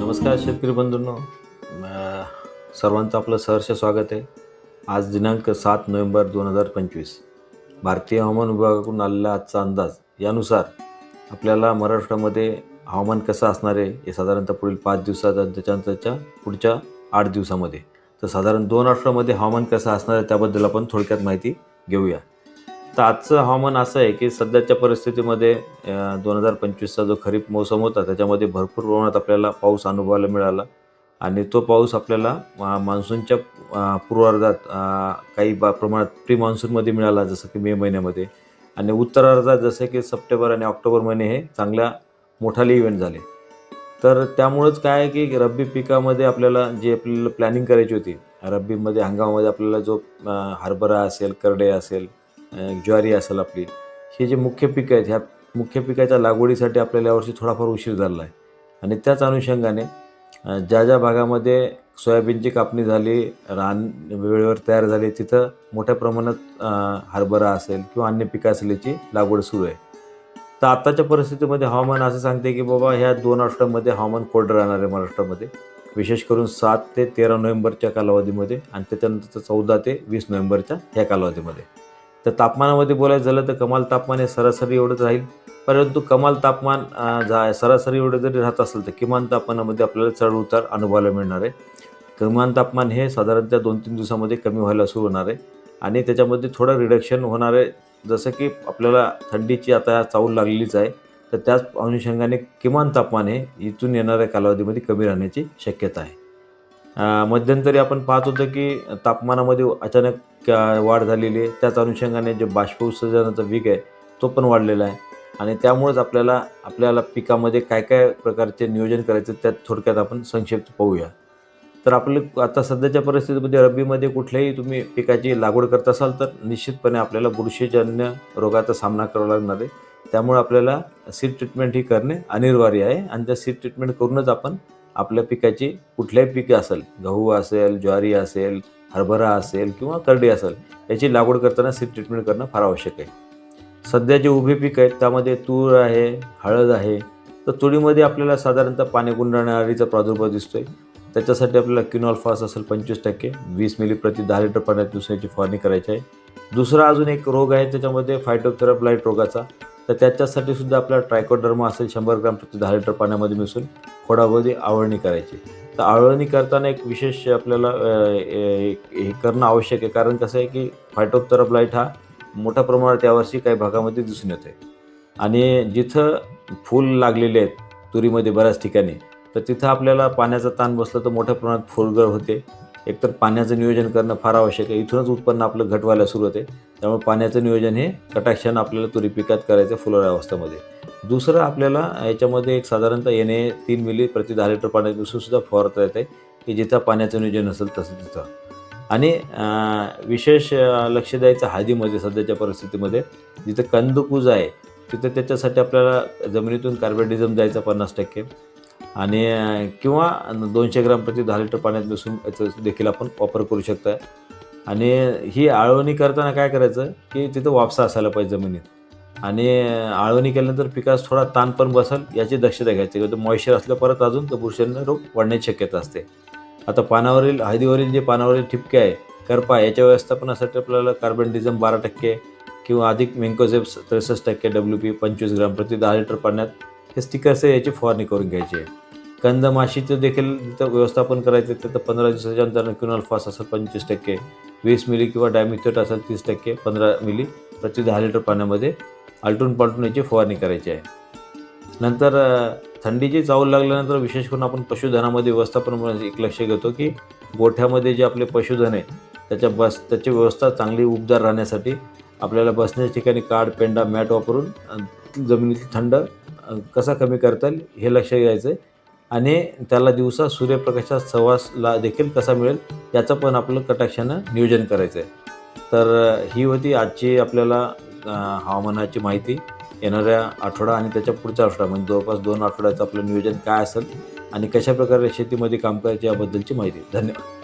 नमस्कार शेतकरी बंधूंनो, सर्वांचं आपलं सहर्ष स्वागत आहे. आज दिनांक 7 नोव्हेंबर 2025. भारतीय हवामान विभागाकडून आलेला आजचा अंदाज यानुसार आपल्याला महाराष्ट्रामध्ये हवामान कसं असणार आहे हे साधारणतः पुढील 5 दिवसात आणि त्याच्यानंतरच्या पुढच्या 8 दिवसामध्ये, तर साधारण 2 आठवड्यामध्ये हवामान कसं असणार आहे त्याबद्दल आपण थोडक्यात माहिती घेऊया. तर आजचं हवामान असं आहे की सध्याच्या परिस्थितीमध्ये 2025चा जो खरीप मोसम होता त्याच्यामध्ये भरपूर प्रमाणात आपल्याला पाऊस अनुभवायला मिळाला आणि तो पाऊस आपल्याला मान्सूनच्या पूर्वार्धात काही प्रमाणात प्री मान्सूनमध्ये मिळाला, जसं की मे महिन्यामध्ये, आणि उत्तरार्धात जसे की सप्टेंबर आणि ऑक्टोबर महिने हे चांगल्या मोठाले इव्हेंट झाले. तर त्यामुळंच काय आहे की रब्बी पिकामध्ये आपल्याला प्लॅनिंग करायची होती, रब्बीमध्ये हंगामामध्ये आपल्याला जो हरभरा असेल, करडे असेल, ज्वारी असेल, आपली हे जे मुख्य पिकं आहेत, ह्या मुख्य पिकाच्या लागवडीसाठी आपल्याला यावर्षी थोडाफार उशीर झाला आहे. आणि त्याच अनुषंगाने ज्या ज्या भागामध्ये सोयाबीनची कापणी झाली, रान वेळेवर तयार झाले, तिथं मोठ्या प्रमाणात हरभरा असेल किंवा अन्य पिकं असेल याची लागवड सुरू आहे. तर आताच्या परिस्थितीमध्ये हवामान असं सांगते की बाबा ह्या 2 आठवड्यामध्ये हवामान कोरडं राहणार आहे महाराष्ट्रामध्ये, विशेष करून 7 ते 13 नोव्हेंबरच्या कालावधीमध्ये आणि त्याच्यानंतर 14 ते 20 नोव्हेंबरच्या ह्या कालावधीमध्ये. तर तापमानामध्ये बोलायचं झालं तर कमाल तापमान हे सरासरी एवढंच राहील, परंतु कमाल तापमान सरासरी एवढं जरी राहत असेल तर किमान तापमानामध्ये आपल्याला चढ उतार अनुभवायला मिळणार आहे. किमान तापमान हे साधारणतः 2-3 दिवसामध्ये कमी व्हायला सुरू होणार आहे आणि त्याच्यामध्ये थोडं रिडक्शन होणार आहे. जसं की आपल्याला थंडीची आता चाहूल लागलेलीच आहे, तर त्याच अनुषंगाने किमान तापमान हे इथून येणाऱ्या कालावधीमध्ये कमी राहण्याची शक्यता आहे. मध्यंतरी आपण पाहत होतो की तापमानामध्ये अचानक वाढ झालेली आहे. त्याच अनुषंगाने जे बाष्पउत्सर्जनाचा वेग आहे तो पण वाढलेला आहे आणि त्यामुळेच आपल्याला पिकामध्ये काय काय प्रकारचे नियोजन करायचं त्यात थोडक्यात आपण संक्षिप्त पाहूया. तर आता सध्याच्या परिस्थितीमध्ये रब्बीमध्ये कुठल्याही तुम्ही पिकाची लागवड करत असाल तर निश्चितपणे आपल्याला बुरशीजन्य रोगाचा सामना करावा लागणार आहे. त्यामुळे आपल्याला सीड ट्रीटमेंट ही करणे अनिवार्य आहे आणि त्या सीड ट्रीटमेंट करूनच आपण आपल्या पिकाची कुठल्याही पिके असेल, गहू असेल, ज्वारी असेल, हरभरा असेल किंवा करडी असेल, याची लागवड करताना सीड ट्रीटमेंट करणं फार आवश्यक आहे. सध्या जे उभे पीक आहेत त्यामध्ये तूर आहे, हळद आहे. तर तुरीमध्ये आपल्याला साधारणतः पाणी गुंडाळणाऱ्या अळीचा प्रादुर्भाव दिसतो आहे. त्याच्यासाठी आपल्याला क्विनॉल्फास असेल 25%, 20 मिली प्रति 10 लिटर पाण्यात दिवसाची फवारणी करायची आहे. दुसरा अजून एक रोग आहे त्याच्यामध्ये फायटोप्थेरा ब्लाइट रोगाचा, तर त्याच्यासाठी सुद्धा आपल्याला ट्रायकोडर्मा असेल 100 ग्रॅम प्रति 10 लिटर पाण्यामध्ये मिसळून खोडामध्ये आवळणी करायची. तर आवळणी करताना एक विशेष आपल्याला हे करणं आवश्यक आहे, कारण कसं आहे की फायटोप्थेरा ब्लाइट हा मोठ्या प्रमाणात यावर्षी काही भागामध्ये दिसून येत आहे आणि जिथं फूल लागलेले आहेत तुरीमध्ये बऱ्याच ठिकाणी, तर तिथं आपल्याला पाण्याचा ताण बसला तर मोठ्या प्रमाणात फुलगळ होते. एकतर पाण्याचं नियोजन करणं फार आवश्यक आहे, इथूनच उत्पन्न आपलं घट व्हायला सुरू होते. त्यामुळे पाण्याचं नियोजन हे कटाक्षानं आपल्याला तुरी पिकात करायचं फुलोऱ्या अवस्थेमध्ये. दुसरं आपल्याला याच्यामध्ये एक साधारणतः येणे 3 मिली प्रति 10 लिटर पाण्यात दिवसूनसुद्धा फवारता येते की जिथं पाण्याचं नियोजन असेल तसं तिथं. आणि विशेष लक्ष द्यायचं हळदीमध्ये. सध्याच्या परिस्थितीमध्ये जिथं कंदकुज आहे तिथं त्याच्यासाठी आपल्याला जमिनीतून कार्बेडिझम द्यायचा 50% आणि किंवा 200 ग्राम प्रति 10 लिटर पाण्यात मिसळून याचं देखील आपण वापर करू शकता. आणि ही आळवणी करताना काय करायचं की तिथं वापसा असायला पाहिजे जमिनीत आणि आळवणी केल्यानंतर पिकास थोडा ताण पण बसेल याची दक्षता घ्यायची. किंवा मॉइश्चर असलं परत अजून तर बुरशीजन्य रोग वाढण्याची शक्यता असते. आता हळदीवरील जे पानावरील ठिपके आहे, करपा, याच्या व्यवस्थापनासाठी आपल्याला कार्बेंडिझम 12% किंवा अधिक मेन्कोझेब 63% WP 25 ग्राम प्रति 10 लिटर पाण्यात हे स्टिकर्स आहे याची फवारणी करून घ्यायची आहे. कंदमाशीचं देखील तिथं व्यवस्थापन करायचं आहे. तर 15 दिवसाच्या अंतरानं क्विनॉल्फास असेल 25%, 20 मिली किंवा डायमिथेट असेल 30%, 15 मिली प्रति 10 लिटर पाण्यामध्ये आलटून पालटून याची फवारणी करायची आहे. नंतर थंडीची चाहूल लागल्यानंतर विशेष करून आपण पशुधनामध्ये व्यवस्थापन एक लक्ष घेतो की गोठ्यामध्ये जे आपले पशुधन आहे त्याची व्यवस्था चांगली उबदार राहण्यासाठी आपल्याला बसण्याच्या ठिकाणी काड, पेंडा, मॅट वापरून जमिनीतील थंड कसा कमी करता येईल हे लक्ष घ्यायचं आहे आणि त्याला दिवसा सूर्यप्रकाशात सहवासला देखील कसा मिळेल याचं पण आपलं कटाक्षानं नियोजन करायचं आहे. तर ही होती आजची आपल्याला हवामानाची माहिती. येणाऱ्या आठवडा आणि त्याच्या पुढच्या आठवडा म्हणजे जवळपास 2 आठवड्याचं आपलं नियोजन काय असेल आणि कशाप्रकारे शेतीमध्ये काम करायचे याबद्दलची माहिती. धन्यवाद.